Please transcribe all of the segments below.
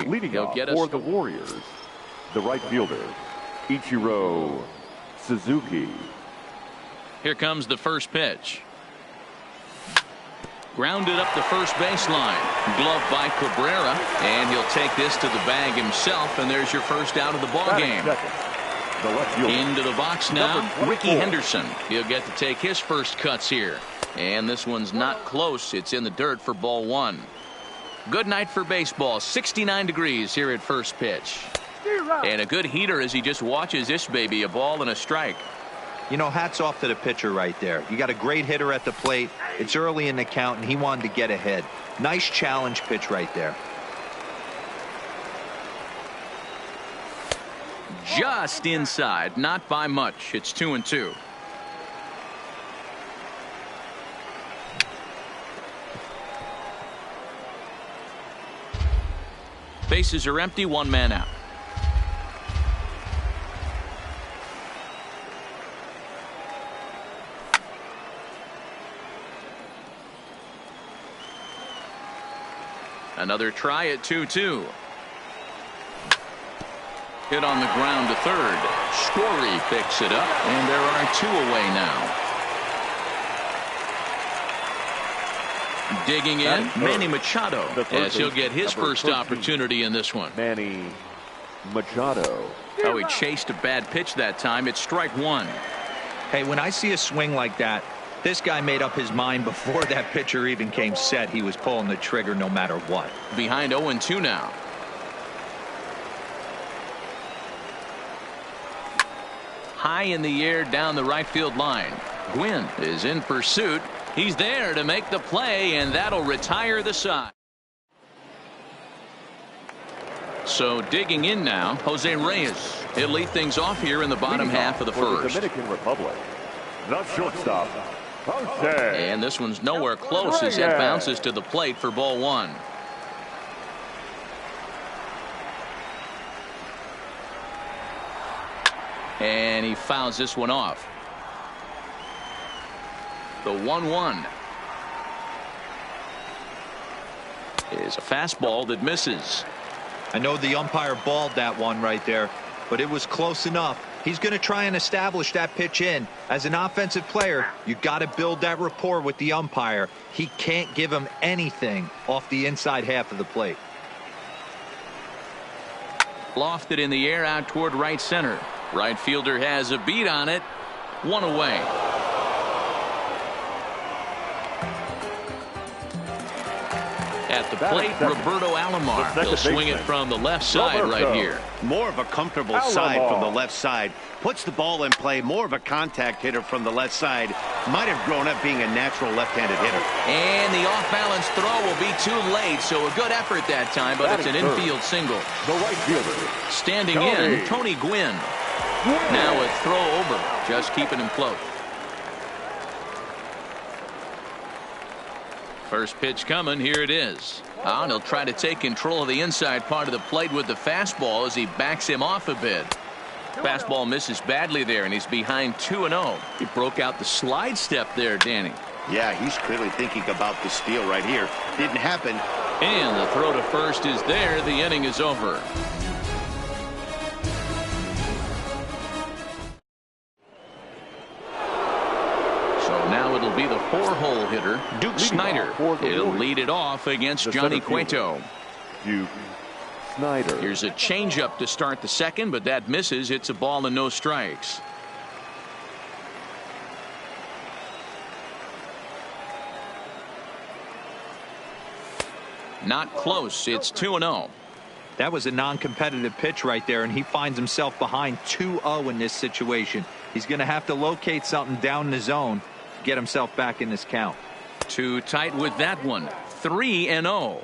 Leading off for the Warriors, the right fielder, Ichiro Suzuki. Here comes the first pitch. Grounded up the first baseline. Glove by Cabrera, and he'll take this to the bag himself, and there's your first out of the ball game. Into the box now, Ricky Henderson. He'll get to take his first cuts here. And this one's not close. It's in the dirt for ball one. Good night for baseball. 69 degrees here at first pitch. And a good heater as he just watches this baby, a ball and a strike. You know, hats off to the pitcher right there. You got a great hitter at the plate. It's early in the count, and he wanted to get ahead. Nice challenge pitch right there. Just inside, not by much. It's 2-2. Bases are empty, one man out. Another try at 2-2. Hit on the ground to third. Story picks it up, and there are two away now. Digging in, Manny Machado, as he'll get his first opportunity in this one. Manny Machado. Oh, he chased a bad pitch that time. It's strike one. Hey, when I see a swing like that, this guy made up his mind before that pitcher even came set. He was pulling the trigger no matter what. Behind 0-2 now. High in the air down the right field line. Gwynn is in pursuit. He's there to make the play, and that'll retire the side. So digging in now, Jose Reyes. He'll lead things off here in the bottom half of the first. Dominican Republic, the shortstop, Jose. And this one's nowhere close as it bounces to the plate for ball one. And he fouls this one off. The 1-1 is a fastball that misses. I know the umpire balled that one right there, but it was close enough. He's going to try and establish that pitch in. As an offensive player, you got to build that rapport with the umpire. He can't give him anything off the inside half of the plate. Lofted in the air out toward right center. Right fielder has a beat on it. One away. At the plate, Roberto Alomar. He'll swing it from the left side right here. More of a comfortable side from the left side. Puts the ball in play. More of a contact hitter from the left side. Might have grown up being a natural left-handed hitter. And the off-balance throw will be too late. So a good effort that time, but it's an infield single. The right fielder. Standing in, Tony Gwynn. Now a throw over. Just keeping him close. First pitch coming. Here it is. And he'll try to take control of the inside part of the plate with the fastball as he backs him off a bit. Fastball misses badly there, and he's behind 2-0. He broke out the slide step there, Danny. Yeah, he's clearly thinking about the steal right here. Didn't happen. And the throw to first is there. The inning is over. Now it'll be the four-hole hitter, Duke Snyder. He'll lead it off against Johnny Cueto. Duke Snyder. Here's a changeup to start the second, but that misses. It's a ball and no strikes. Not close. It's 2-0. That was a non-competitive pitch right there, and he finds himself behind 2-0 in this situation. He's going to have to locate something down in the zone. Get himself back in this count. Too tight with that one. 3-0.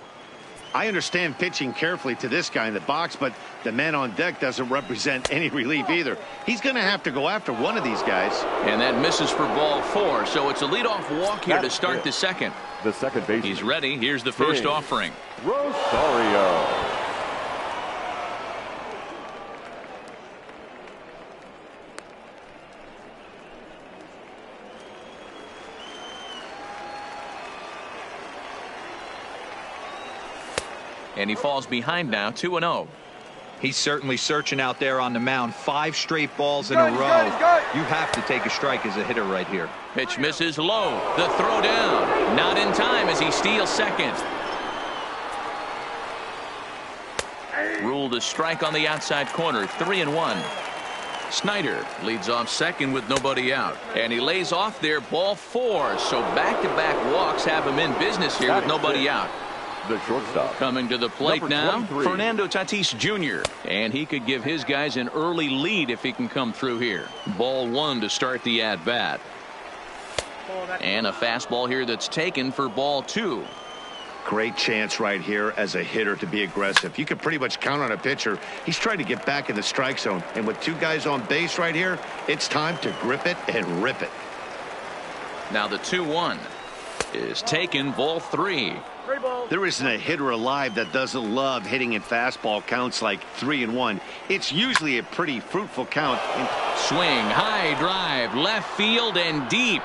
I understand pitching carefully to this guy in the box, but the man on deck doesn't represent any relief either. He's going to have to go after one of these guys. And that misses for ball four, so it's a leadoff walk here to start the second. The second base. He's ready. Here's the first offering. Rosario. and he falls behind now 2-0. He's certainly searching out there on the mound. 5 straight balls in a row. You have to take a strike as a hitter right here. Pitch misses low. The throw down. Not in time as he steals second. Ruled a strike on the outside corner. 3-1. Snyder leads off second with nobody out. And he lays off there, ball 4. So back-to-back walks have him in business here with nobody out. The shortstop. Coming to the plate now, Fernando Tatis Jr. And he could give his guys an early lead if he can come through here. Ball 1 to start the at-bat. And a fastball here that's taken for ball 2. Great chance right here as a hitter to be aggressive. You can pretty much count on a pitcher. He's trying to get back in the strike zone. And with 2 guys on base right here, it's time to grip it and rip it. Now the 2-1 is taken, ball 3. There isn't a hitter alive that doesn't love hitting in fastball counts like 3-1. It's usually a pretty fruitful count. Swing, high drive, left field and deep.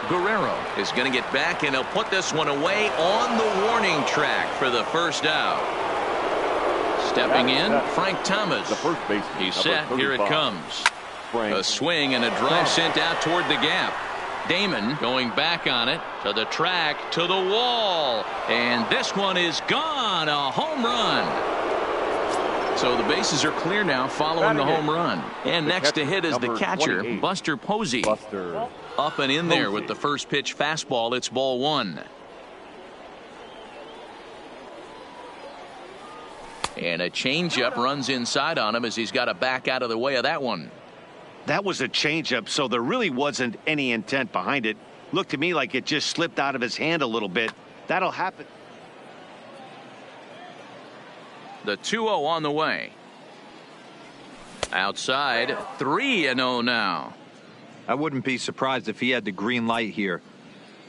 Guerrero is going to get back, and he'll put this one away on the warning track for the first out. Stepping in, Frank Thomas. The first baseman. He's set. Here it comes. A swing and a drive sent out toward the gap. Damon going back on it to the track, to the wall, and this one is gone. A home run. So the bases are clear now following the home run. And next to hit is the catcher, Buster Posey. Up and in there with the first pitch fastball. It's ball 1. And a changeup runs inside on him as he's got to back out of the way of that one. That was a changeup, so there really wasn't any intent behind it. Looked to me like it just slipped out of his hand a little bit. That'll happen. The 2-0 on the way. Outside, 3-0 now. I wouldn't be surprised if he had the green light here.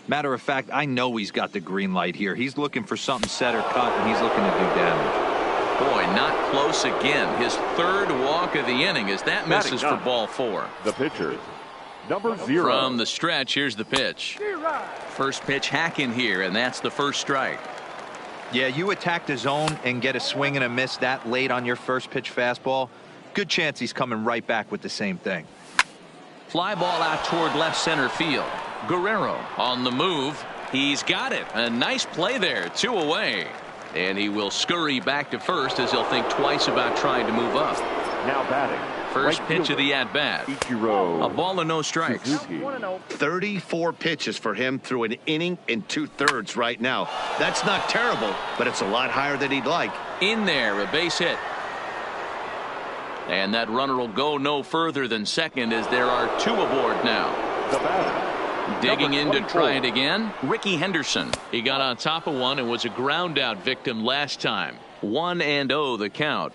Matter of fact, I know he's got the green light here. He's looking for something set or cut, and he's looking to do damage. Boy, not close again. His 3rd walk of the inning as that misses for ball 4. The pitcher, number 0. From the stretch, here's the pitch. First pitch hack in here, and that's the first strike. Yeah, you attack the zone and get a swing and a miss that late on your first pitch fastball. Good chance he's coming right back with the same thing. Fly ball out toward left center field. Guerrero on the move. He's got it. A nice play there. 2 away. And he will scurry back to first as he'll think twice about trying to move up. Now batting. First pitch of the at-bat. A ball and no strikes. 34 pitches for him through an inning and 2/3 right now. That's not terrible, but it's a lot higher than he'd like. In there, a base hit. And that runner will go no further than second as there are 2 aboard now. The batter. Digging in to try it again, Ricky Henderson. He got on top of one and was a ground out victim last time. 1-0 the count.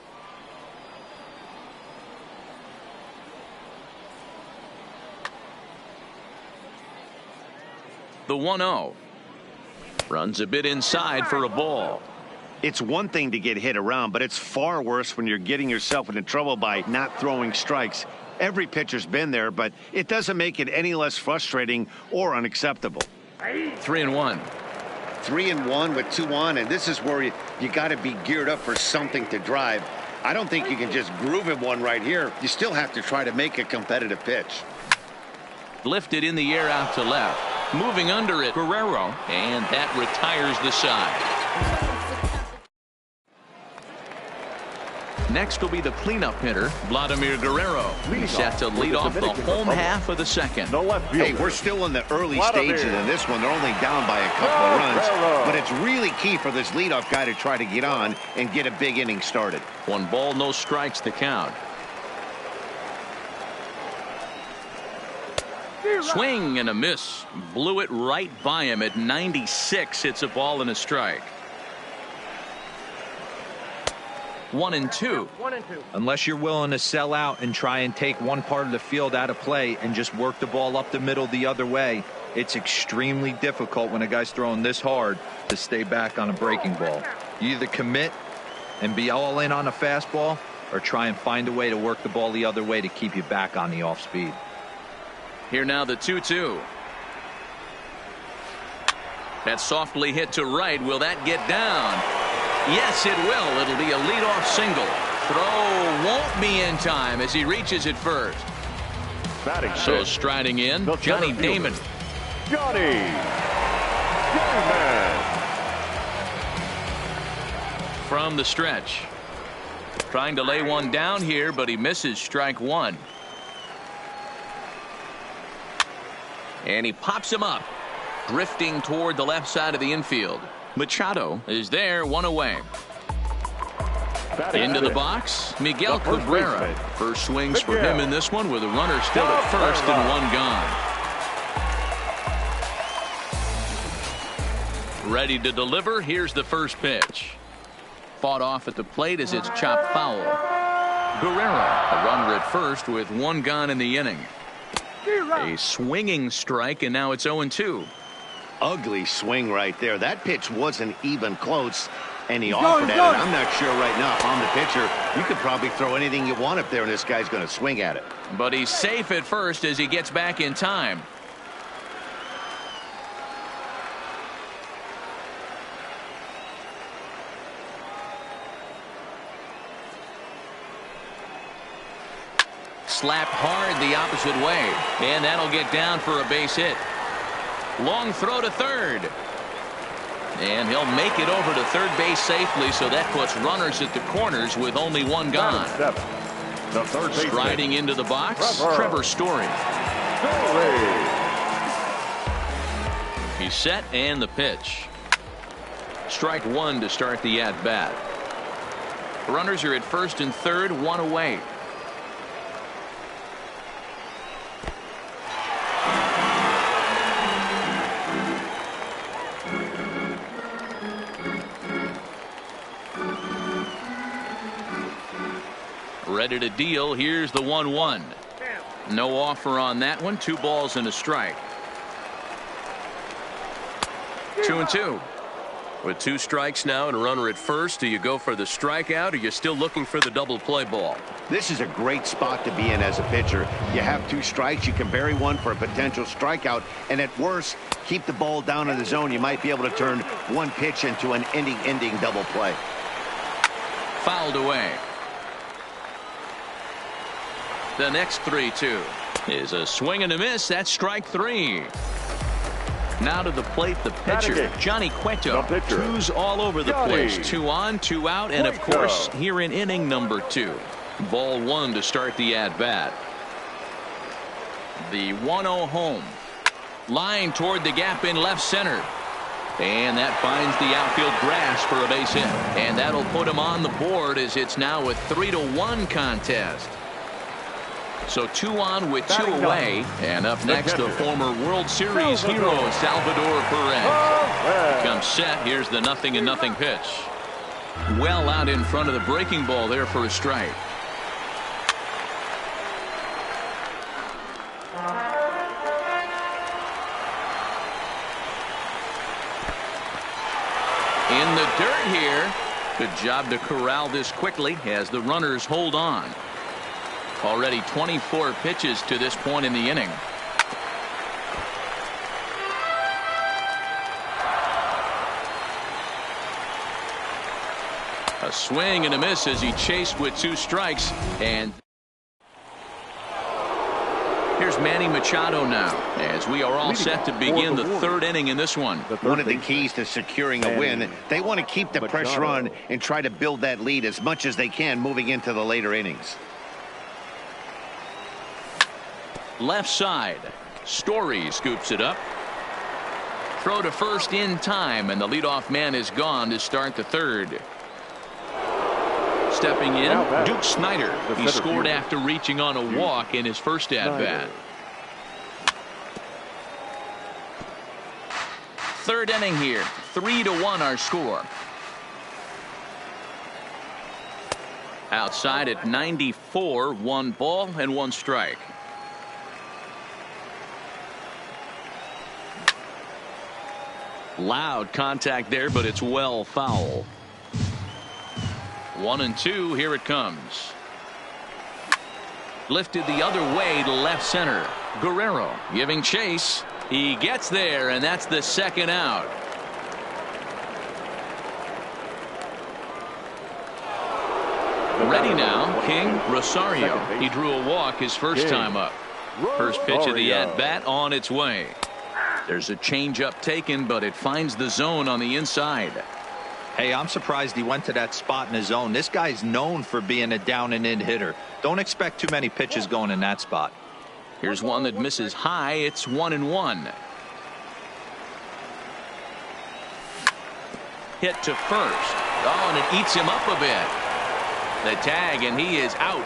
The 1-0. Runs a bit inside for a ball. It's one thing to get hit around, but it's far worse when you're getting yourself into trouble by not throwing strikes. Every pitcher's been there, but it doesn't make it any less frustrating or unacceptable. 3-1. 3-1 with 2 on, and this is where you got to be geared up for something to drive. I don't think you can just groove in one right here. You still have to try to make a competitive pitch. Lifted in the air out to left. Moving under it, Guerrero, and that retires the side. Next will be the cleanup hitter, Vladimir Guerrero. He's set to lead off the home half of the second. Hey, we're still in the early stages of this one. They're only down by a couple of runs, but it's really key for this leadoff guy to try to get on and get a big inning started. 1 ball, no strikes to count. Swing and a miss. Blew it right by him at 96. It's a ball and a strike. 1-2. Unless you're willing to sell out and try and take one part of the field out of play and just work the ball up the middle the other way, it's extremely difficult when a guy's throwing this hard to stay back on a breaking ball. You either commit and be all in on a fastball or try and find a way to work the ball the other way to keep you back on the off speed. Here now the 2-2. That's softly hit to right. Will that get down? Yes, it will. It'll be a leadoff single. Throw won't be in time as he reaches it first. So striding in, Johnny Damon. Johnny Damon. From the stretch. Trying to lay one down here, but he misses strike one. And he pops him up, drifting toward the left side of the infield. Machado is there, one away. Into the box, Miguel Cabrera. First swings for him in this one with a runner still at first and one gone. Ready to deliver. Here's the first pitch. Fought off at the plate as it's chopped foul. Guerrero, a runner at first with one gone in the inning. A swinging strike, and now it's 0-2. Ugly swing right there. That pitch wasn't even close, and he offered at it. I'm not sure right now if I'm the pitcher. You could probably throw anything you want up there, and this guy's going to swing at it. But he's safe at first as he gets back in time. Slapped hard the opposite way, and that'll get down for a base hit. Long throw to third, and he'll make it over to third base safely, so that puts runners at the corners with only one gone. Striding into the box, Trevor Story. He's set, and the pitch. Strike one to start the at-bat. Runners are at first and third, one away. Ready to deal. Here's the 1-1. No offer on that one. 2 balls and a strike. 2-2. With 2 strikes now and a runner at first, do you go for the strikeout, or you're still looking for the double play ball? This is a great spot to be in as a pitcher. You have 2 strikes. You can bury one for a potential strikeout, and at worst, keep the ball down in the zone. You might be able to turn one pitch into an ending double play. Fouled away. The next 3-2 is a swing and a miss. That's strike 3. Now to the plate, the pitcher, Johnny Cueto. 2s all over the place. 2 on, 2 out, and of course, here in inning number 2. Ball 1 to start the at-bat. The 1-0 home. Line toward the gap in left center. And that finds the outfield grass for a base hit. And that'll put him on the board as it's now a 3-1 contest. So 2 on with 2 away. And up next, the former World Series hero, Salvador Perez. Comes set. Here's the 0-0 pitch. Well out in front of the breaking ball there for a strike. In the dirt here. Good job to corral this quickly as the runners hold on. Already 24 pitches to this point in the inning. A swing and a miss as he chased with 2 strikes. And here's Manny Machado now as we are all set to begin the 3rd inning in this one. One of the keys to securing a win, they want to keep the pressure on and try to build that lead as much as they can moving into the later innings. Left side. Story scoops it up. Throw to first in time, and the leadoff man is gone to start the 3rd. Stepping in, Duke Snider. He scored after reaching on a walk in his first at-bat. 3rd inning here. 3-1 our score. Outside at 94, 1 ball and 1 strike. Loud contact there, but it's well foul. 1-2, here it comes. Lifted the other way to left center. Guerrero giving chase. He gets there, and that's the 2nd out. Ready now, King Rosario. He drew a walk his first time up. First pitch of the at-bat on its way. There's a changeup taken, but it finds the zone on the inside. Hey, I'm surprised he went to that spot in his zone. This guy's known for being a down and in hitter. Don't expect too many pitches going in that spot. Here's one that misses high. It's 1-1. Hit to first. Oh, and it eats him up a bit. The tag, and he is out.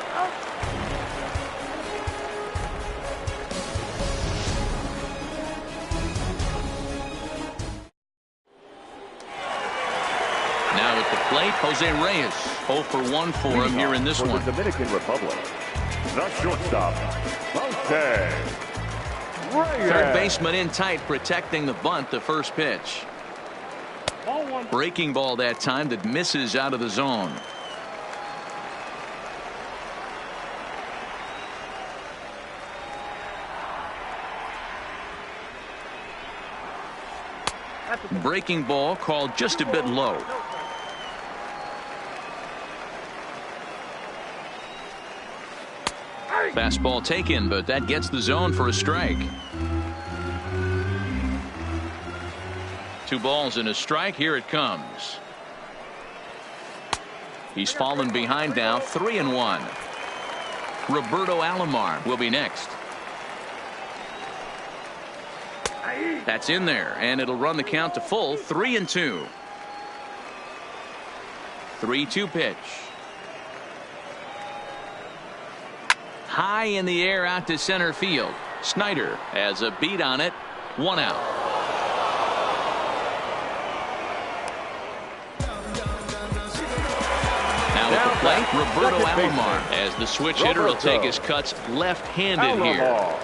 Now at the plate, Jose Reyes. 0 for 1 for him here in this one. The Dominican Republic. The shortstop, Jose Reyes. Third baseman in tight, protecting the bunt, the first pitch. Breaking ball that time that misses out of the zone. Breaking ball called just a bit low. Fastball taken, but that gets the zone for a strike. 2 balls and a strike. Here it comes. He's fallen behind now, 3-1. Roberto Alomar will be next. That's in there, and it'll run the count to full, 3-2. 3-2 pitch. High in the air out to center field. Snyder has a beat on it. 1 out. Now at the plate, Roberto Alomar, as the switch hitter will take his cuts left-handed here.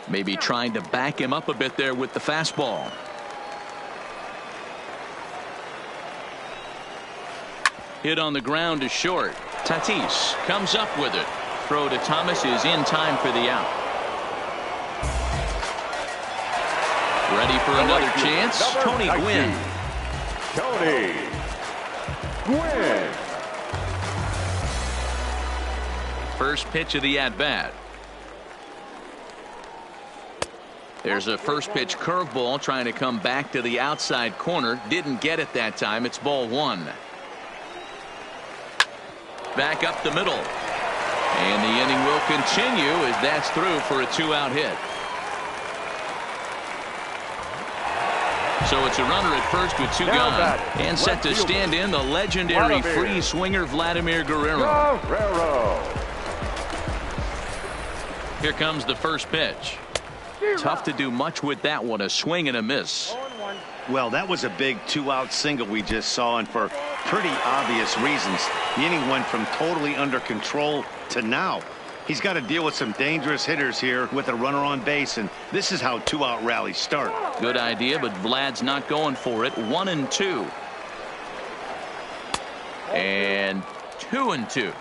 Maybe trying to back him up a bit there with the fastball. Hit on the ground to short. Tatis comes up with it. Throw to Thomas is in time for the out. Ready for another chance. Tony Gwynn. Tony Gwynn. First pitch of the at-bat. There's a first pitch curveball trying to come back to the outside corner. Didn't get it that time. It's ball 1. Back up the middle. And the inning will continue as that's through for a 2-out hit. So it's a runner at first with 2 gone. And set to stand in the legendary free swinger Vladimir Guerrero. Here comes the first pitch. Tough to do much with that one. A swing and a miss. Well, that was a big 2-out single we just saw, and for pretty obvious reasons. The inning went from totally under control to now. He's got to deal with some dangerous hitters here with a runner on base, and this is how 2-out rallies start. Good idea, but Vlad's not going for it. 1-2. And 2-2.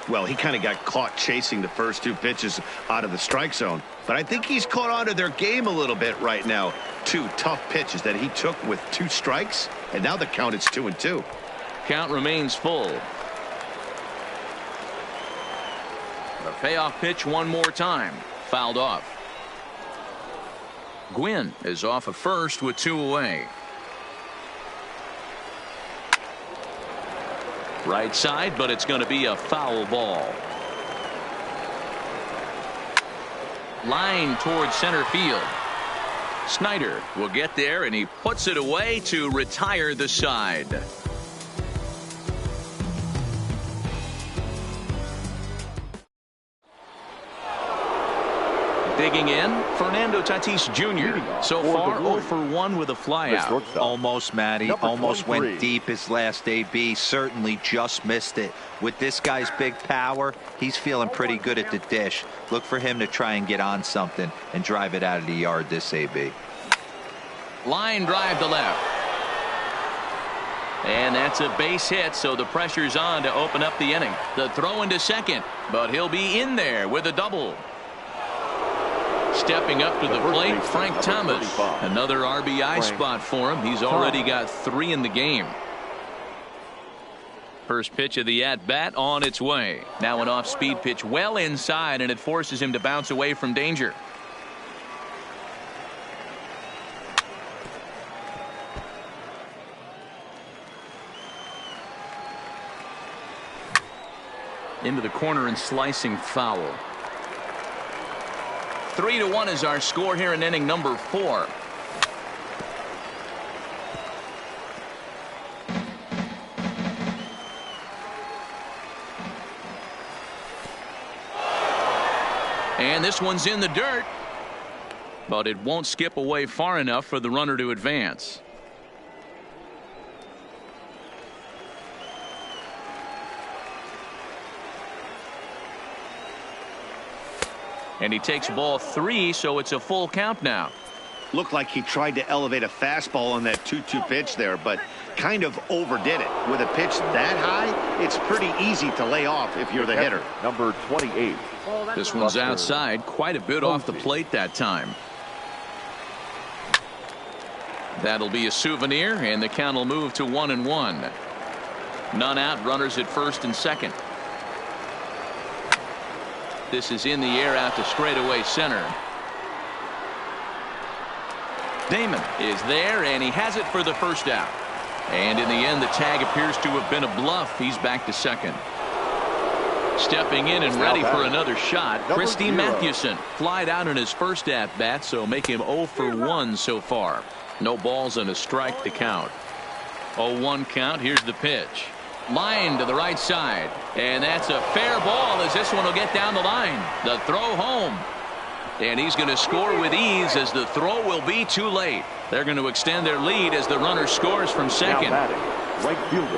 Well, he kind of got caught chasing the first 2 pitches out of the strike zone. But I think he's caught on to their game a little bit right now. 2 tough pitches that he took with 2 strikes, and now the count is 2-2. Count remains full. The payoff pitch one more time. Fouled off. Gwynn is off of first with 2 away. Right side, but it's going to be a foul ball. Line towards center field. Snyder will get there, and he puts it away to retire the side. Digging in, Fernando Tatis Jr. So far 0 for 1 with a flyout. Almost, Matty. Almost went deep his last AB. Certainly just missed it. With this guy's big power, he's feeling pretty good at the dish. Look for him to try and get on something and drive it out of the yard this AB. Line drive to left. And that's a base hit, so the pressure's on to open up the inning. The throw into second, but he'll be in there with a double. Stepping up to the plate, Frank Thomas. Another RBI spot for him. He's already got 3 in the game. First pitch of the at-bat on its way. Now an off-speed pitch well inside, and it forces him to bounce away from danger. Into the corner and slicing foul. 3-1 is our score here in inning number 4. And this one's in the dirt, but it won't skip away far enough for the runner to advance. And he takes ball 3, so it's a full count now. Looked like he tried to elevate a fastball on that 2-2 pitch there, but kind of overdid it. With a pitch that high, it's pretty easy to lay off if you're the hitter. Number 28. This one's outside, quite a bit off the plate that time. That'll be a souvenir, and the count will move to 1-1. None out, runners at first and second. This is in the air out to straightaway center. Damon is there, and he has it for the first out. And in the end, the tag appears to have been a bluff. He's back to second. Stepping in and ready for another shot, Christy Mathewson. Flied out in his first at-bat, so make him 0 for 1 so far. No balls and a strike to count. 0-1 count. Here's the pitch. Line to the right side. And that's a fair ball as this one will get down the line. The throw home. And he's going to score with ease as the throw will be too late. They're going to extend their lead as the runner scores from second.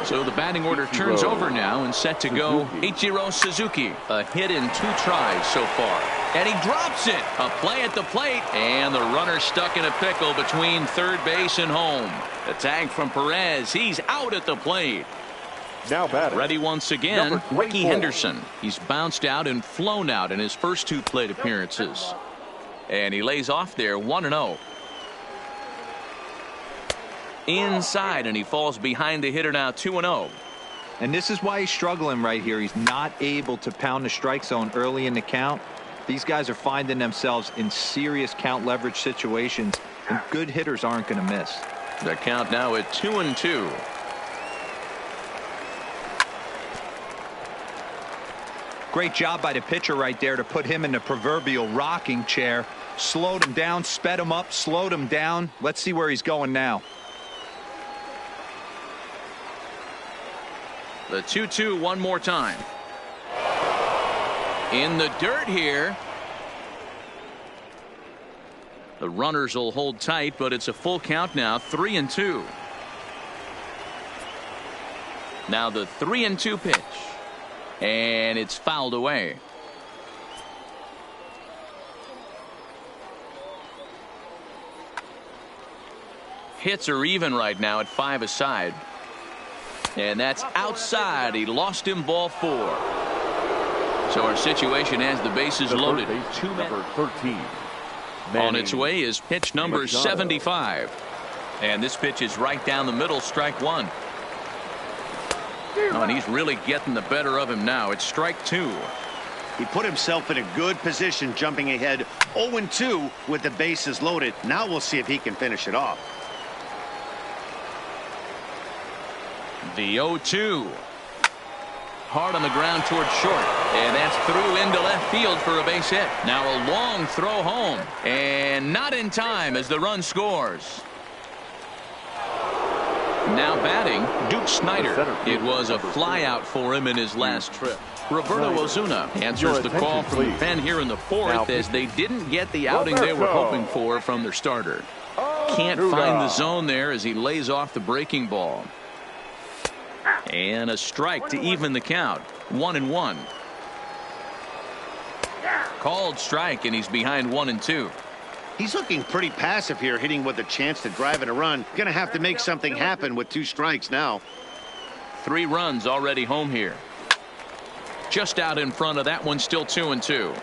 So the batting order turns over now and set to go Ichiro Suzuki. A hit in 2 tries so far. And he drops it. A play at the plate. And the runner stuck in a pickle between third base and home. The tag from Perez. He's out at the plate. Now batting. Ready once again, Ricky Henderson. He's bounced out and flown out in his first 2 plate appearances. And he lays off there 1-0. Inside, and he falls behind the hitter now 2-0. And this is why he's struggling right here. He's not able to pound the strike zone early in the count. These guys are finding themselves in serious count leverage situations, and good hitters aren't going to miss. The count now at 2-2. Great job by the pitcher right there to put him in the proverbial rocking chair. Slowed him down, sped him up, slowed him down. Let's see where he's going now. The 2-2 one more time. In the dirt here. The runners will hold tight, but it's a full count now. 3-2. Now the 3-2 pitch. And it's fouled away. Hits are even right now at 5 aside. And that's outside. He lost him, ball 4. So our situation has the bases loaded. Number 13. On its way is pitch number 75. And this pitch is right down the middle, strike 1. Oh, and he's really getting the better of him now. It's strike 2. He put himself in a good position, jumping ahead 0-2 with the bases loaded. Now we'll see if he can finish it off. The 0-2. Hard on the ground towards short. And that's through into left field for a base hit. Now a long throw home. And not in time as the run scores. Now batting, Duke Snyder. It was a fly out for him in his last trip. Roberto Ozuna answers the call from the pen here in the 4th as they didn't get the outing they were hoping for from their starter. Can't find the zone there as he lays off the breaking ball. And a strike to even the count. 1-1. Called strike, and he's behind 1-2. He's looking pretty passive here, hitting with a chance to drive in a run. Going to have to make something happen with 2 strikes now. 3 runs already home here. Just out in front of that one, still 2-2.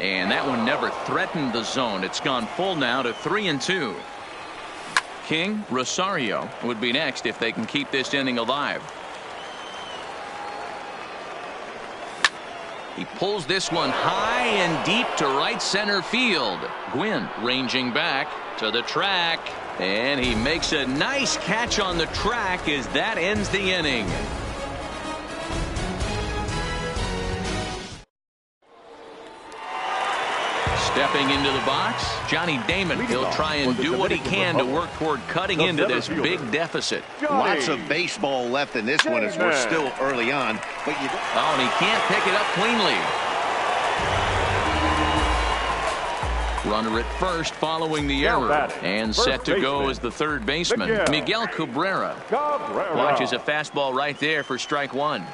And that one never threatened the zone. It's gone full now to 3-2. King, Rosario would be next if they can keep this inning alive. He pulls this one high and deep to right center field. Gwynn ranging back to the track. And he makes a nice catch on the track as that ends the inning. Stepping into the box, Johnny Damon. He'll try and do what he can to work toward cutting into this big deficit. Lots of baseball left in this one as we're still early on. But oh, and he can't pick it up cleanly. Runner at first following the error. And set to go as the third baseman, Miguel Cabrera. Watches a fastball right there for strike 1.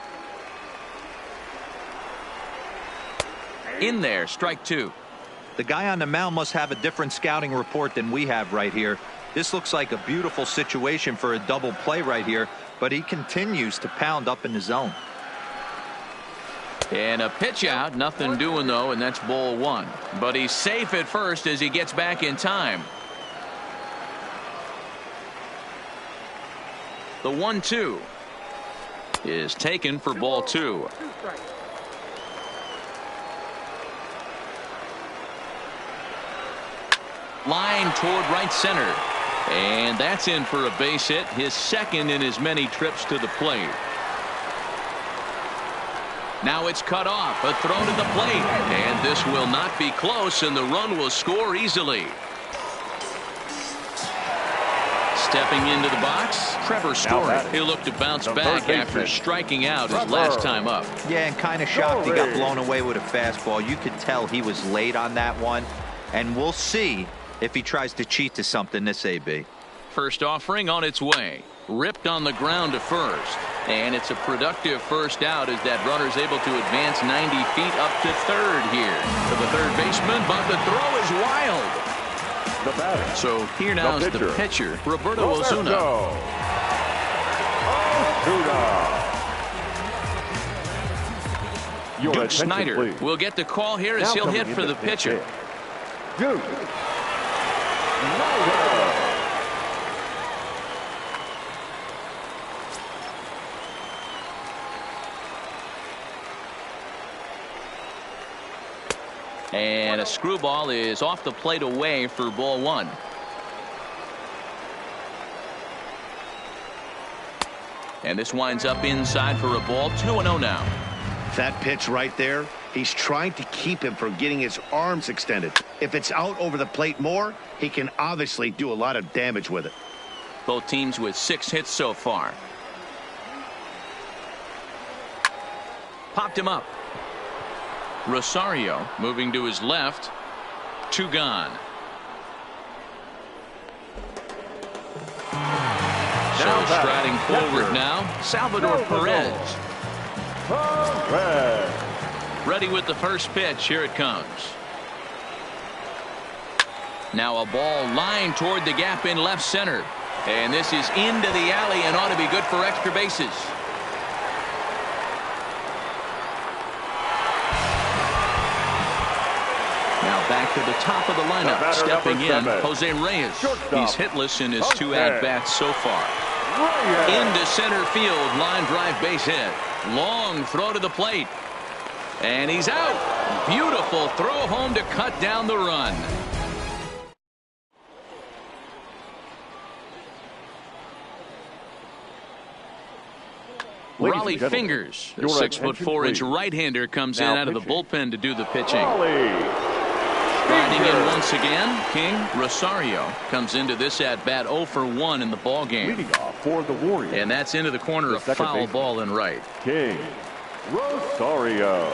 In there, strike 2. The guy on the mound must have a different scouting report than we have right here. This looks like a beautiful situation for a double play right here, but he continues to pound up in the zone. And a pitch out, nothing doing though, and that's ball 1. But he's safe at first as he gets back in time. The 1-2 is taken for ball 2. Line toward right center. And that's in for a base hit, his second in as many trips to the plate. Now it's cut off, a throw to the plate. And this will not be close, and the run will score easily. Stepping into the box, Trevor Story. He'll look to bounce back after striking out his last time up. Yeah, and kind of shocked he got blown away with a fastball. You could tell he was late on that one. And we'll see if he tries to cheat to something this AB. First offering on its way. Ripped on the ground to first. And it's a productive first out as that runner's able to advance 90 feet up to third here. To the third baseman, but the throw is wild. The batter. So here now is the pitcher, Roberto Osuna. Duke Snyder will get the call here as he'll hit for the pitcher. Duke. And a screwball is off the plate away for ball 1. And this winds up inside for a ball. 2-0 now. That pitch right there, he's trying to keep him from getting his arms extended. If it's out over the plate more, he can obviously do a lot of damage with it. Both teams with 6 hits so far. Popped him up. Rosario moving to his left. 2 gone. So striding forward now, Salvador Perez. Ready with the first pitch. Here it comes. Now a ball lined toward the gap in left center. And this is into the alley and ought to be good for extra bases. Now back to the top of the lineup. Stepping in, Jose Reyes. He's hitless in his 2 at-bats so far. Into center field, line drive base hit. Long throw to the plate. And he's out. Beautiful throw home to cut down the run. Raleigh Fingers, the 6'4" right-hander, comes in out of the bullpen to do the pitching. Riding in once again, King Rosario comes into this at-bat 0 for 1 in the ball game. Leading off for the Warriors. And that's into the corner, a foul ball and right. King Rosario.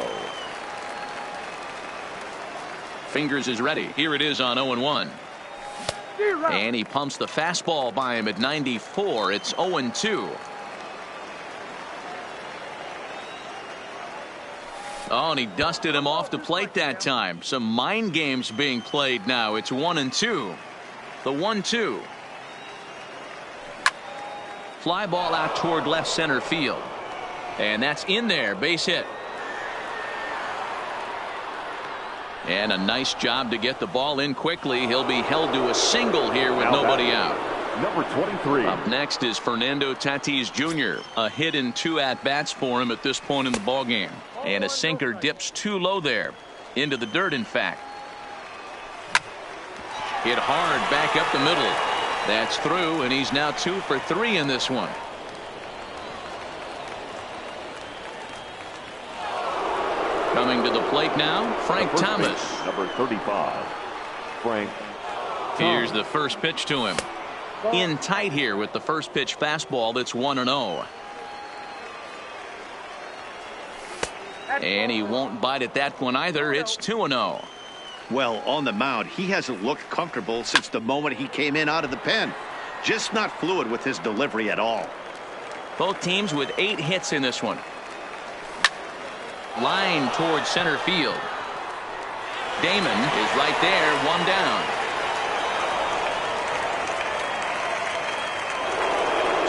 Fingers is ready. Here it is on 0-1. And he pumps the fastball by him at 94. It's 0-2. Oh, and he dusted him off the plate that time. Some mind games being played now. It's 1-2. The 1-2. Fly ball out toward left center field. And that's in there. Base hit. And a nice job to get the ball in quickly. He'll be held to a single here with nobody out. Number 23. Up next is Fernando Tatis Jr. A hit and 2 at-bats for him at this point in the ballgame. And a sinker dips too low there. Into the dirt, in fact. Hit hard back up the middle. That's through, and he's now 2 for 3 in this one. Coming to the plate now, Frank Thomas. Number 35, Frank Thomas. Here's the first pitch to him. In tight here with the first pitch fastball. That's 1-0. And he won't bite at that one either. It's 2-0. Well, on the mound, he hasn't looked comfortable since the moment he came in out of the pen. Just not fluid with his delivery at all. Both teams with 8 hits in this one. Line towards center field. Damon is right there, 1 down.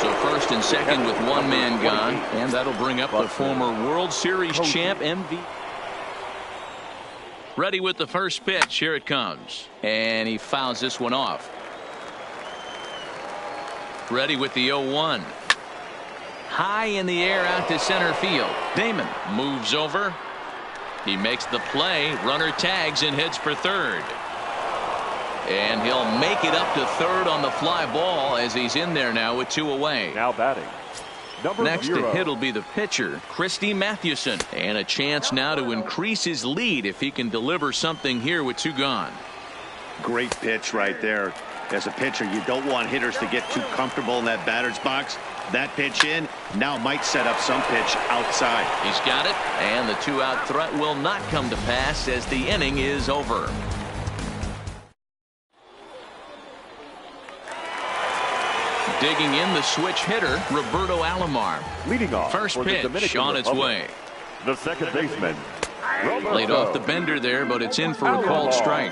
So first and second with 1 man gone, and that'll bring up the former World Series champ MVP. Ready with the first pitch. Here it comes, and he fouls this one off. Ready with the 0-1. High in the air out to center field. Damon moves over. He makes the play. Runner tags and heads for third. And he'll make it up to third on the fly ball as he's in there now with 2 away. Now batting. Next to hit will be the pitcher, Christy Mathewson. And a chance now to increase his lead if he can deliver something here with 2 gone. Great pitch right there. As a pitcher, you don't want hitters to get too comfortable in that batter's box. That pitch in now might set up some pitch outside. He's got it, and the 2-out threat will not come to pass as the inning is over. Digging in the switch hitter, Roberto Alomar. Leading off. First pitch on its way. The second baseman. Laid off the bender there, but it's in for a called strike.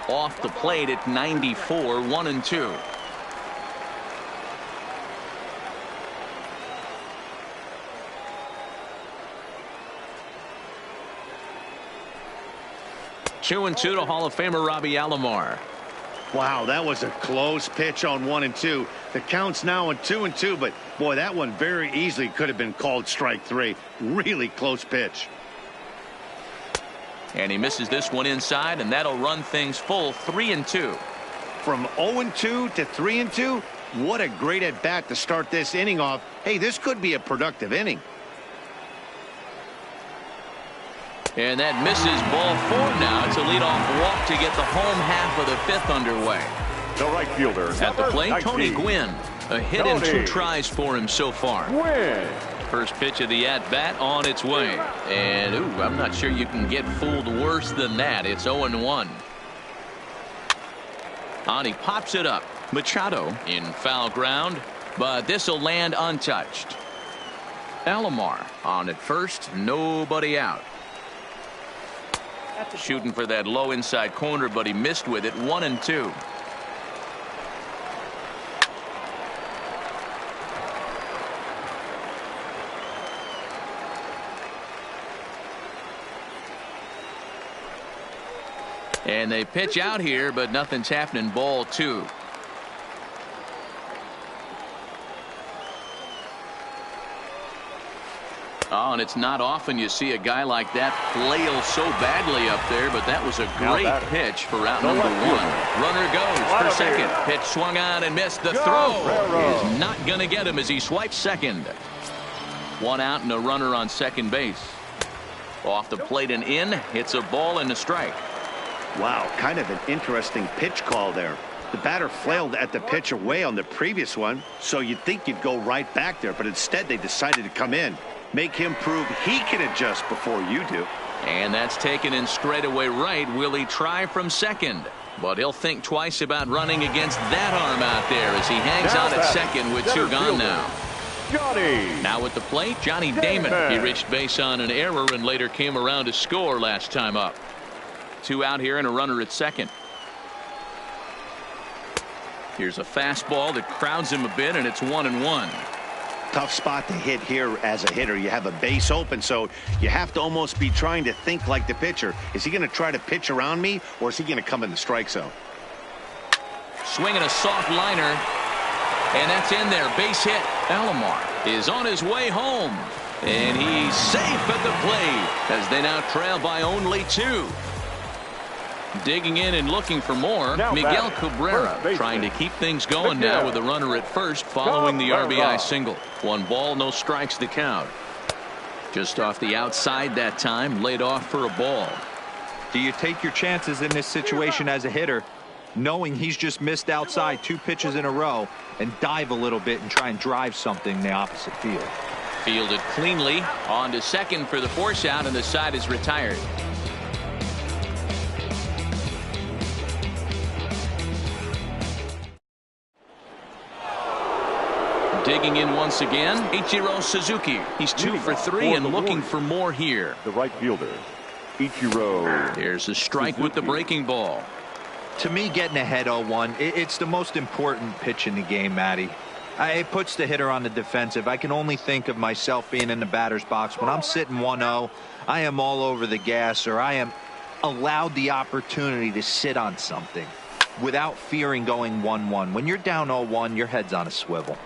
Off the plate at 94, 1-2. Two and 2 to Hall of Famer Robbie Alomar. Wow, that was a close pitch on 1 and 2. The count's now at 2 and 2, but boy, that one very easily could have been called strike 3. Really close pitch. And he misses this one inside, and that'll run things full 3 and 2. From 0 and 2 to 3 and 2, what a great at bat to start this inning off. Hey, this could be a productive inning. And that misses, ball 4 now. It's a leadoff walk to get the home half of the 5th underway. The right fielder. At the plate, Tony Gwynn. A hit and 2 tries for him so far. Gwynn. First pitch of the at-bat on its way. And, ooh, I'm not sure you can get fooled worse than that. It's 0-1. And he pops it up. Machado in foul ground, but this will land untouched. Alomar on at first, nobody out. Shooting for that low inside corner, but he missed with it. 1 and 2. And they pitch out here, but nothing's happening. Ball 2. Oh, and it's not often you see a guy like that flail so badly up there, but that was a great pitch for out number 1. Runner goes for second. Pitch swung on and missed. The throw is not going to get him as he swipes second. 1 out and a runner on second base. Off the plate and in. Hits a ball and a strike. Wow, kind of an interesting pitch call there. The batter flailed at the pitch away on the previous one, so you'd think you'd go right back there, but instead they decided to come in. Make him prove he can adjust before you do. And that's taken in straightaway right. Will he try from second? But he'll think twice about running against that arm out there as he hangs out at second with two gone now. Now at the plate, Johnny Damon. He reached base on an error and later came around to score last time up. Two out here and a runner at second. Here's a fastball that crowds him a bit, and it's 1-1. Tough spot to hit here as a hitter. You have a base open, so you have to almost be trying to think like the pitcher. Is he going to try to pitch around me, or is he going to come in the strike zone? Swinging a soft liner. And that's in there. Base hit. Alomar is on his way home. And he's safe at the plate as they now trail by only 2. Digging in and looking for more. Now Miguel Cabrera trying to keep things going now with a runner at first following the RBI single. 1 ball, no strikes the count. Just off the outside that time. Laid off for a ball. Do you take your chances in this situation as a hitter, knowing he's just missed outside 2 pitches in a row, and dive a little bit and try and drive something in the opposite field? Fielded cleanly. On to second for the force out, and the side is retired. Digging in once again, Ichiro Suzuki. He's 2 for 3 and looking for more here. The right fielder, Ichiro. There's a strike with the breaking ball. To me, getting ahead 0-1, it's the most important pitch in the game, Matty. It puts the hitter on the defensive. I can only think of myself being in the batter's box. When I'm sitting 1-0, I am all over the gas, or I am allowed the opportunity to sit on something without fearing going 1-1. When you're down 0-1, your head's on a swivel.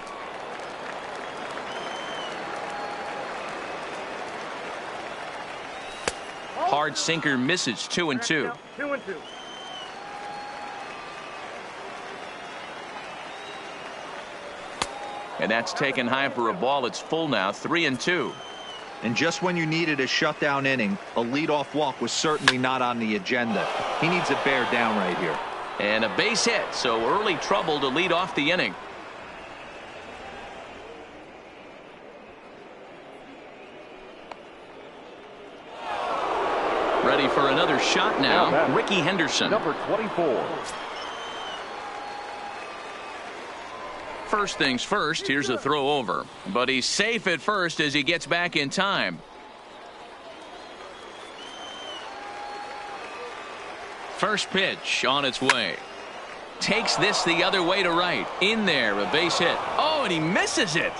Hard sinker misses. 2-2. 2-2. And that's taken high for a ball. It's full now. 3-2. And just when you needed a shutdown inning, a leadoff walk was certainly not on the agenda. He needs to bear down right here. And a base hit, so early trouble to lead off the inning. Ready for another shot now. Ricky Henderson. Number 24. First things first, here's a throw over. But he's safe at first as he gets back in time. First pitch on its way. Takes this the other way to right. In there, a base hit. Oh, and he misses it.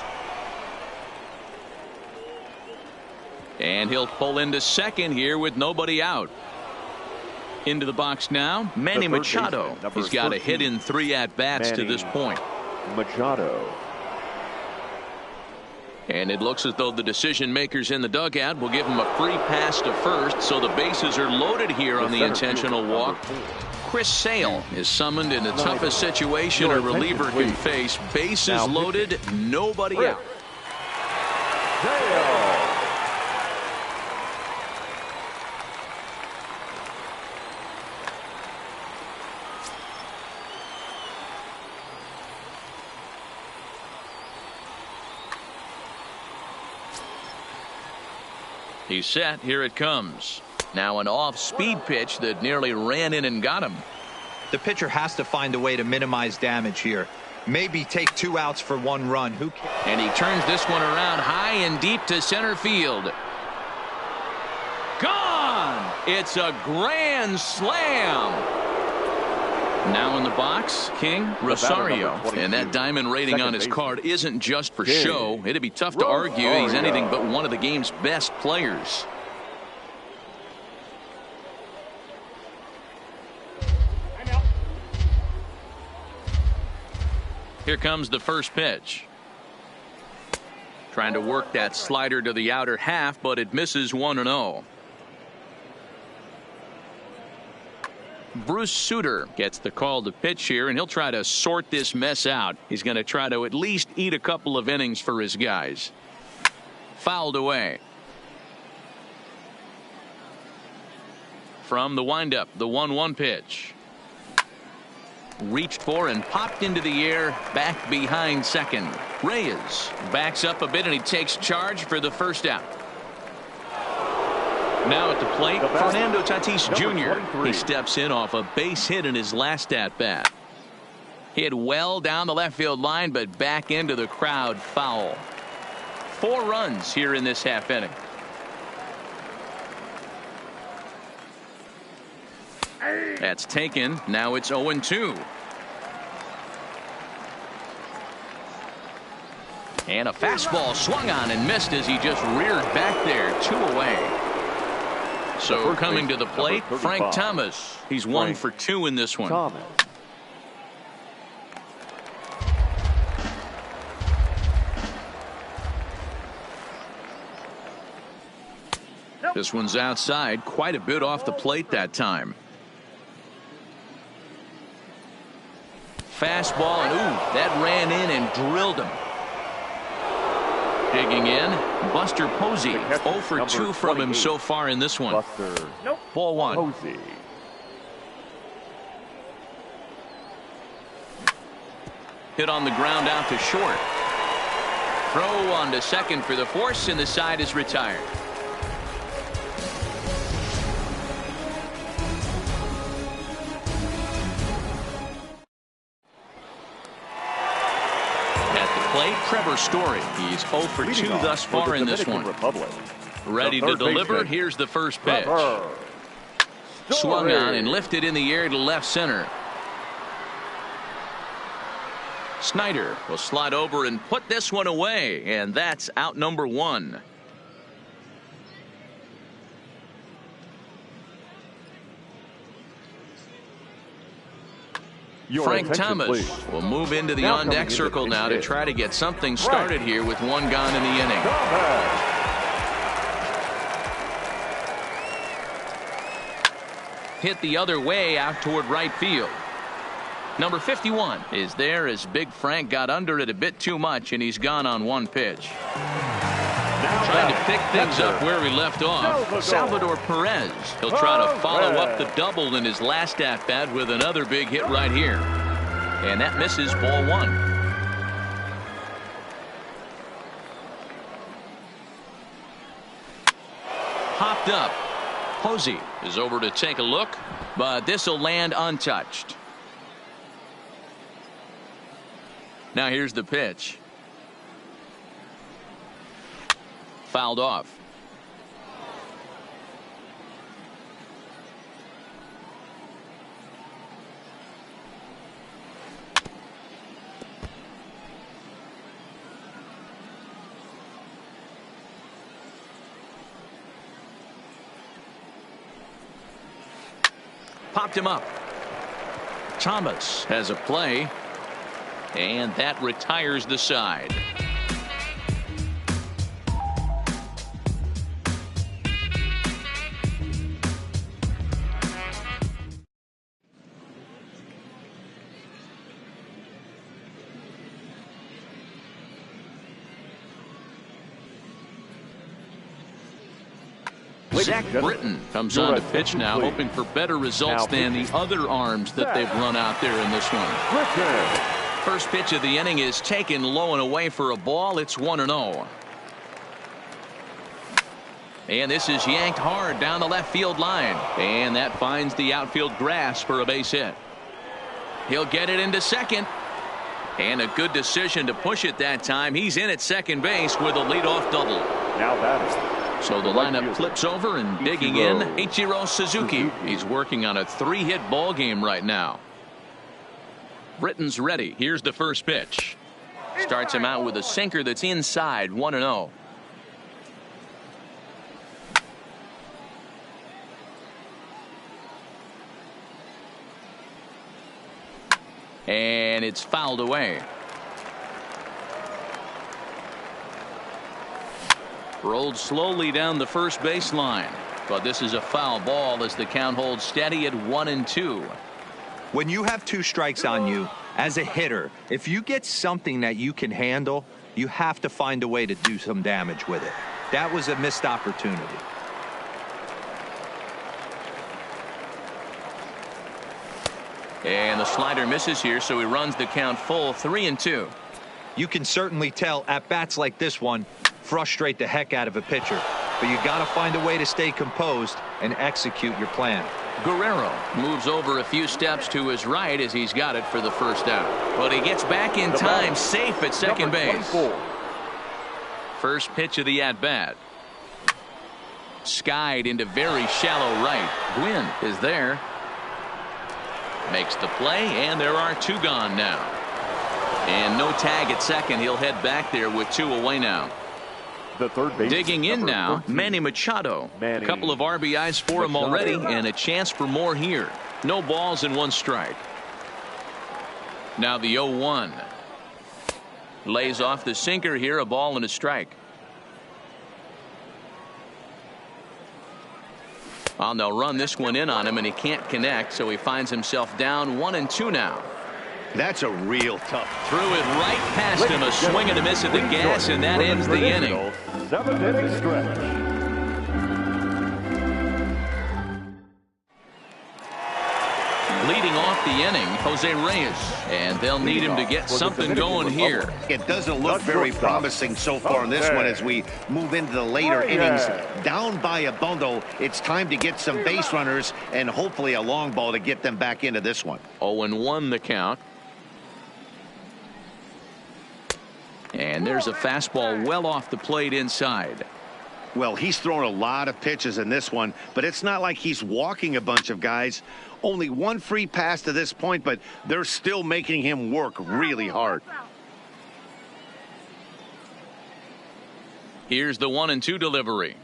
And he'll pull into second here with nobody out. Into the box now, Manny Machado. He's got a hit in 3 at-bats to this point. Machado. And it looks as though the decision makers in the dugout will give him a free pass to first, so the bases are loaded here on the intentional walk. Chris Sale is summoned in the toughest situation a reliever can face. Bases loaded, nobody out. He's set. Here it comes. Now an off-speed pitch that nearly ran in and got him. The pitcher has to find a way to minimize damage here. Maybe take 2 outs for 1 run. Who cares? And he turns this one around high and deep to center field. Gone! It's a grand slam. Now in the box, King Rosario. And that diamond rating on his card isn't just for show. It'd be tough to argue he's anything but one of the game's best players. Here comes the first pitch. Trying to work that slider to the outer half, but it misses 1-0. Bruce Sutter gets the call to pitch here, and he'll try to sort this mess out. He's going to try to at least eat a couple of innings for his guys. Fouled away. From the windup, the 1-1 pitch. reached for and popped into the air back behind second. Reyes backs up a bit and he takes charge for the first out. Now at the plate, Fernando Tatis Jr. 23. He steps in off a base hit in his last at bat. Hit well down the left field line, but back into the crowd foul. 4 runs here in this half inning. That's taken. Now it's 0-2. And a fastball swung on and missed as he just reared back there. 2 away. So coming to the plate, Frank Thomas. He's 1 for 2 in this one. Thomas. This one's outside, quite a bit off the plate that time. Fastball, and ooh, that ran in and drilled him. Digging in, Buster Posey. 0 for 2 from him so far in this one. Buster. Ball 1. Posey. Hit on the ground out to short. Throw on to second for the force, and the side is retired. Trevor Story. He's 0 for 2 thus far in this one. Ready to deliver. Here's the first pitch. Swung on and lifted in the air to left center. Snyder will slide over and put this one away, and that's out number 1. Frank Thomas will move into the on-deck circle now to try to get something started here with 1 gone in the inning. Hit the other way out toward right field. Number 51 is there as Big Frank got under it a bit too much, and he's gone on 1 pitch. Trying to pick things up where he left off, Salvador Perez. He'll try to follow up the double in his last at-bat with another big hit right here. And that misses, ball 1. Hopped up. Posey is over to take a look, but this will land untouched. Now here's the pitch. Fouled off. Popped him up. Thomas has a play, and that retires the side. Zach Britton comes on to pitch now, hoping for better results than the other arms that they've run out there in this one. First pitch of the inning is taken low and away for a ball. It's 1-0. And this is yanked hard down the left field line, and that finds the outfield grass for a base hit. He'll get it into second, and a good decision to push it that time. He's in at second base with a leadoff double. Now batting. So the lineup flips over, and digging in, Ichiro Suzuki. He's working on a 3-hit ball game right now. Britton's ready. Here's the first pitch. Starts him out with a sinker that's inside. 1-0. And it's fouled away. Rolled slowly down the first baseline, but this is a foul ball as the count holds steady at 1-2. When you have 2 strikes on you as a hitter, if you get something that you can handle, you have to find a way to do some damage with it. That was a missed opportunity. And the slider misses here, so he runs the count full 3-2. You can certainly tell at bats like this one frustrate the heck out of a pitcher. But you got to find a way to stay composed and execute your plan. Guerrero moves over a few steps to his right as he's got it for the first out. But he gets back in time, safe at second base. First pitch of the at-bat. Skied into very shallow right. Gwynn is there. Makes the play, and there are 2 gone now. And no tag at second. He'll head back there with 2 away now. The third base, digging in now, 13. Manny Machado. A couple of RBIs for him already, and a chance for more here. No balls and 1 strike. Now the 0-1. Lays off the sinker here, a ball and a strike. Well, they'll run this one in on him, and he can't connect, so he finds himself down 1-2 now. That's a real tough. Threw it right past him, a swing and a miss at the gas, and that ends the inning. 7th inning stretch. Leading off the inning, Jose Reyes, and they'll need him to get something going here. It doesn't look very promising so far in this one as we move into the later innings. Down by a bundle, it's time to get some base runners and hopefully a long ball to get them back into this one. 0-1 the count. And there's a fastball well off the plate inside. Well, he's thrown a lot of pitches in this one, but it's not like he's walking a bunch of guys. Only 1 free pass to this point, but they're still making him work really hard. Here's the 1-2 delivery.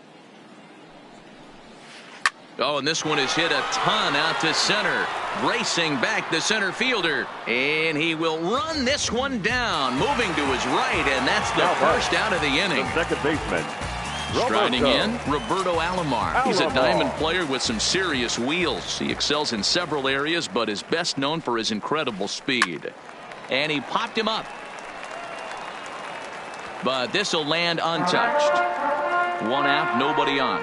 Oh, and this one is hit a ton out to center. Racing back the center fielder. And he will run this one down. Moving to his right, and that's the first out of the inning. The second baseman. Striding in, Roberto Alomar. He's a diamond player with some serious wheels. He excels in several areas, but is best known for his incredible speed. And he popped him up. But this will land untouched. 1 out, nobody on.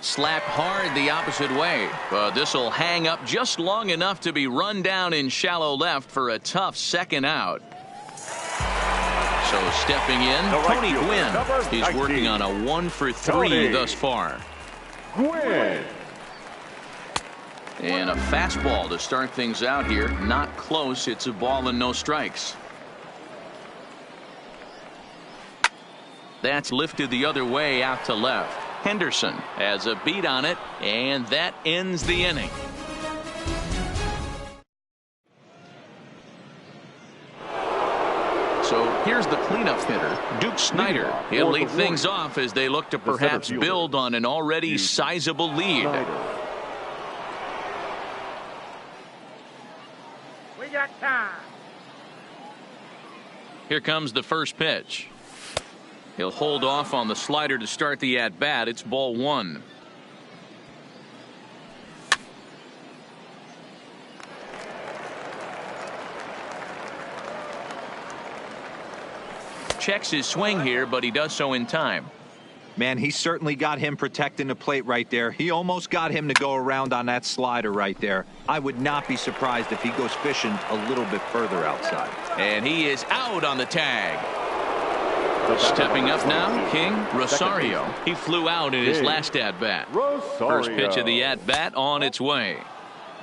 Slap hard the opposite way. But this will hang up just long enough to be run down in shallow left for a tough second out. So stepping in, Tony Gwynn. He's working on a 1-for-3 thus far. Gwynn. And a fastball to start things out here. Not close. It's a ball and no strikes. That's lifted the other way out to left. Henderson has a beat on it, and that ends the inning. So here's the cleanup hitter, Duke Snider. He'll lead things off as they look to perhaps build on an already sizable lead. We got time. Here comes the first pitch. He'll hold off on the slider to start the at-bat. It's ball 1. Checks his swing here, but he does so in time. Man, he certainly got him protecting the plate right there. He almost got him to go around on that slider right there. I would not be surprised if he goes fishing a little bit further outside. And he is out on the tag. Stepping up now, King Rosario. He flew out in his last at-bat. First pitch of the at-bat on its way.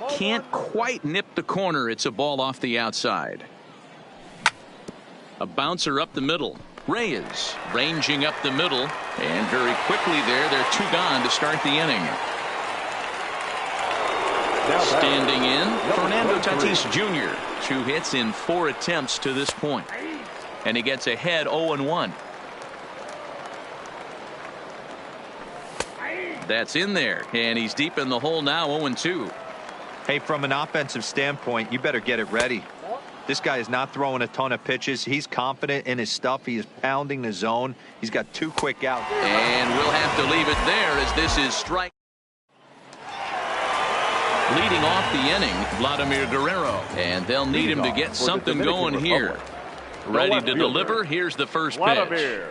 Can't quite nip the corner. It's a ball off the outside. A bouncer up the middle. Reyes ranging up the middle, and very quickly they're 2 gone to start the inning. Standing in, Fernando Tatis Jr. 2 hits in 4 attempts to this point. And he gets ahead 0-1. That's in there, and he's deep in the hole now, 0-2. Hey, from an offensive standpoint, you better get it ready. This guy is not throwing a ton of pitches. He's confident in his stuff. He is pounding the zone. He's got 2 quick outs. And we'll have to leave it there as this is strike. Leading off the inning, Vladimir Guerrero. And they'll need him to get something going here. Ready to deliver. Here's the first pitch.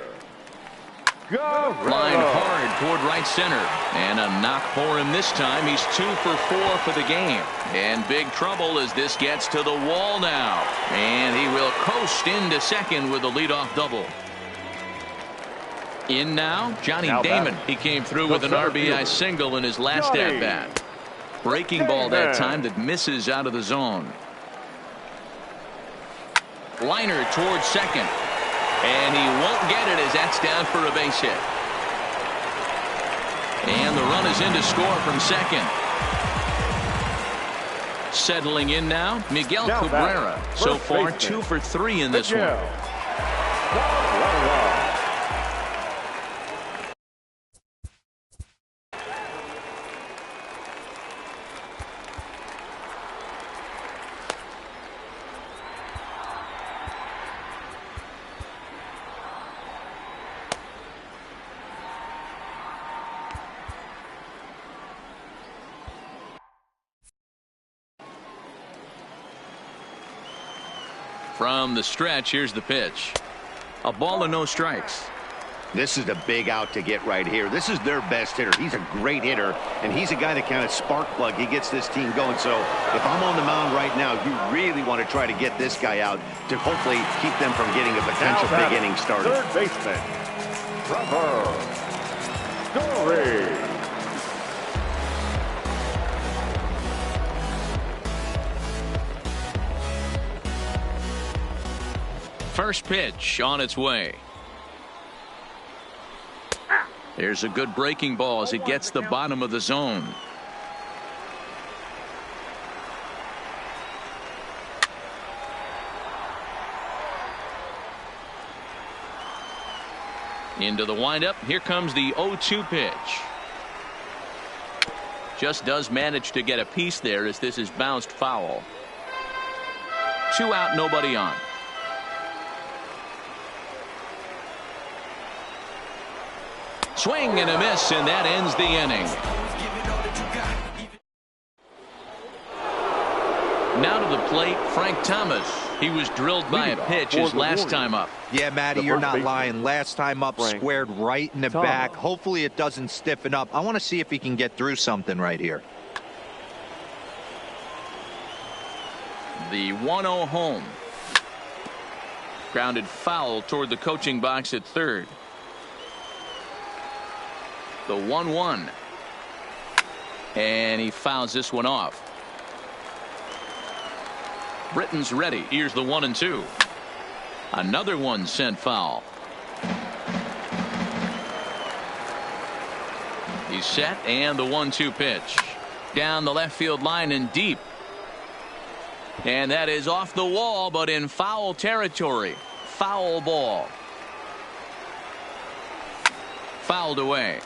Line hard toward right center. And a knock for him this time. He's 2 for 4 for the game. And big trouble as this gets to the wall now. And he will coast into second with a leadoff double. In now, Johnny Damon. He came through with an RBI single in his last at-bat. Breaking ball that time that misses out of the zone. Liner towards second. And he won't get it as that's down for a base hit. And the run is in to score from second. Settling in now, Miguel Cabrera. So far, 2 for 3 in this one. From the stretch, here's the pitch. A ball and no strikes. This is a big out to get right here. This is their best hitter. He's a great hitter, and he's a guy that kind of spark plug. He gets this team going. So if I'm on the mound right now, you really want to try to get this guy out to hopefully keep them from getting a potential big inning started. Third baseman, Trevor Story. First pitch on its way. There's a good breaking ball as it gets the bottom of the zone. Into the windup. Here comes the 0-2 pitch. Just does manage to get a piece there as this is bounced foul. 2 out, nobody on. Swing and a miss, and that ends the inning. Now to the plate, Frank Thomas. He was drilled by a pitch his last time up. Yeah, Matty, you're not lying. Last time up, squared right in the back. Hopefully it doesn't stiffen up. I want to see if he can get through something right here. The 1-0 home. Grounded foul toward the coaching box at third. The 1-1. And he fouls this one off. Britton's ready. Here's the 1-2. Another one sent foul. He's set, and the 1-2 pitch. Down the left field line and deep. And that is off the wall, but in foul territory. Foul ball. Fouled away.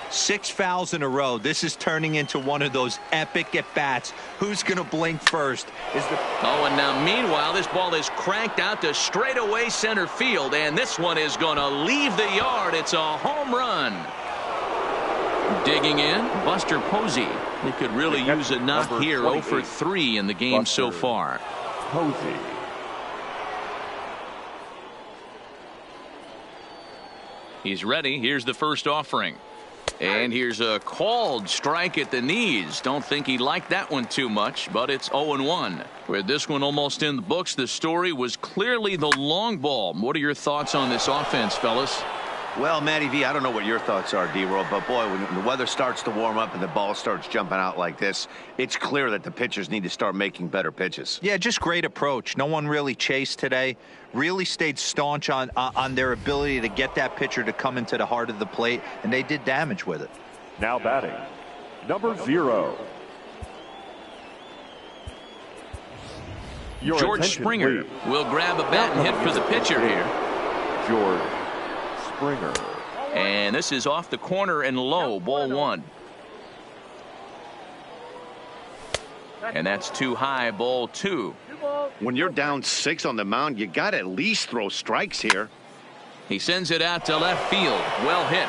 Six fouls in a row. This is turning into one of those epic at-bats. Who's going to blink first? Oh, and now meanwhile, this ball is cranked out to straightaway center field, and this one is going to leave the yard. It's a home run. Digging in, Buster Posey. They could really use a knock here. 0 for 3 in the game so far. Posey. He's ready. Here's the first offering. And here's a called strike at the knees. Don't think he liked that one too much, but it's 0-1. With this one almost in the books, the story was clearly the long ball. What are your thoughts on this offense, fellas? Well, Matty V, I don't know what your thoughts are, D-Roll, but boy, when the weather starts to warm up and the ball starts jumping out like this, it's clear that the pitchers need to start making better pitches. Yeah, just great approach. No one really chased today. Really stayed staunch on their ability to get that pitcher to come into the heart of the plate, and they did damage with it. Now batting, number 0. George Springer will grab a bat and hit for the pitcher here. George Springer. And this is off the corner and low, ball 1. And that's too high, ball 2. When you're down 6 on the mound, you got to at least throw strikes here. He sends it out to left field. Well hit.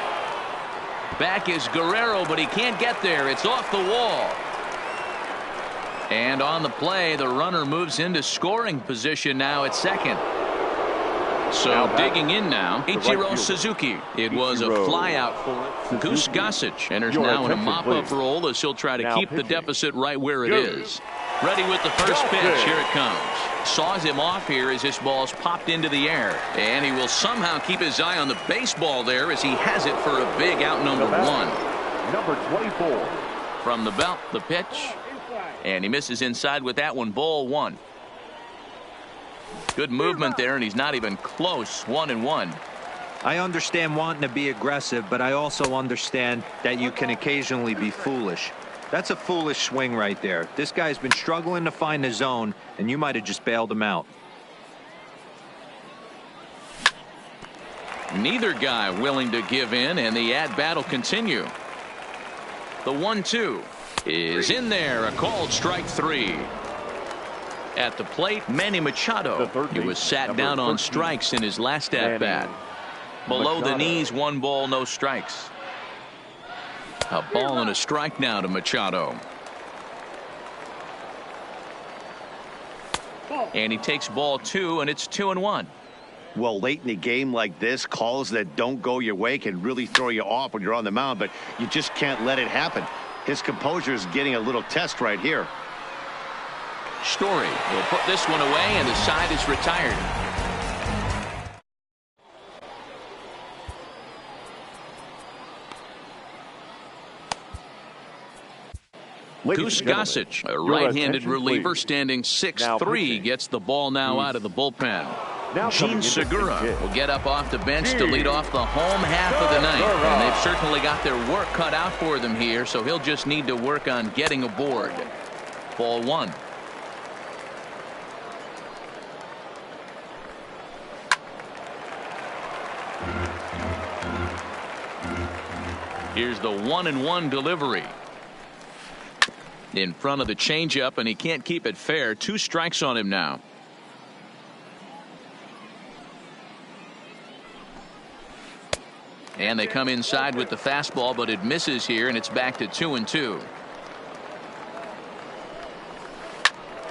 Back is Guerrero, but he can't get there. It's off the wall. And on the play, the runner moves into scoring position now at second. So digging in now, Ichiro Suzuki. It was a flyout for Goose Gossage. Enters now in a mop-up role as he'll try to keep the deficit right where it is. Ready with the first pitch. Here it comes. Saws him off here as this ball's popped into the air. And he will somehow keep his eye on the baseball there as he has it for a big out number one. Number 24. From the belt, the pitch. And he misses inside with that one. Ball one. Good movement there, and he's not even close. 1-1. I understand wanting to be aggressive, but I also understand that you can occasionally be foolish. That's a foolish swing right there. This guy's been struggling to find the zone, and you might have just bailed him out. Neither guy willing to give in, and the at-bat will continue. The 1-2 is in there. A called strike three. At the plate, Manny Machado. He was sat down on strikes in his last at-bat. Below the knees, 1 ball, no strikes. A ball and a strike now to Machado. And he takes ball 2, and it's 2-1. Well, late in a game like this, calls that don't go your way can really throw you off when you're on the mound, but you just can't let it happen. His composure is getting a little test right here. Story will put this one away, and the side is retired. Goose Gossage, a right-handed reliever standing 6'3", gets the ball now out of the bullpen. Gene Segura will get up off the bench to lead off the home half of the ninth. And they've certainly got their work cut out for them here, so he'll just need to work on getting aboard. Ball one. Here's the 1-1 delivery. In front of the changeup, and he can't keep it fair. 2 strikes on him now. And they come inside with the fastball, but it misses here, and it's back to 2-2.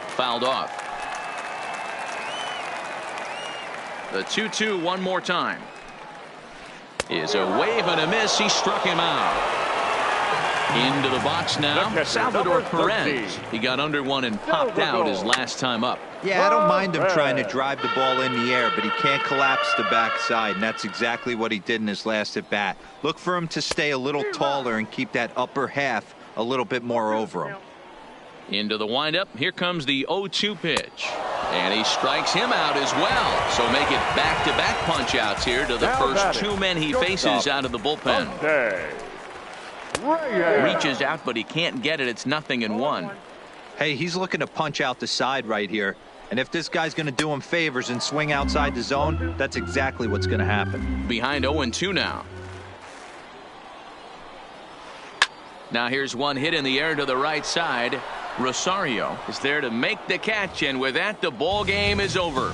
Fouled off. The 2-2 one more time. Is a wave and a miss. He struck him out. Into the box now, Salvador Perez. He got under one and popped out his last time up. Yeah, I don't mind him trying to drive the ball in the air, but he can't collapse the backside, and that's exactly what he did in his last at bat. Look for him to stay a little taller and keep that upper half a little bit more over him. Into the windup. Here comes the 0-2 pitch. And he strikes him out as well. So make it back-to-back punch-outs here to the first 2 men he faces out of the bullpen. Reaches out, but he can't get it. It's 0-1. Hey, he's looking to punch out the side right here. And if this guy's going to do him favors and swing outside the zone, that's exactly what's going to happen. Behind 0-2 now. Now here's one hit in the air to the right side. Rosario is there to make the catch, and with that, the ball game is over.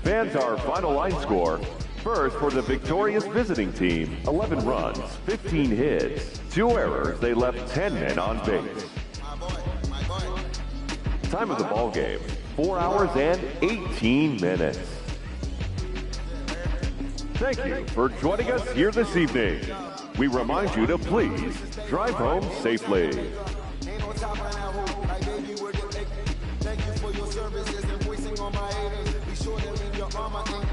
Fans, our final line score. First, for the victorious visiting team, 11 runs, 15 hits, 2 errors. They left 10 men on base. Time of the ball game, 4 hours and 18 minutes. Thank you for joining us here this evening. We remind you to please drive home safely. Thank you for your services and voicing on my haters. Be sure that leave your armor in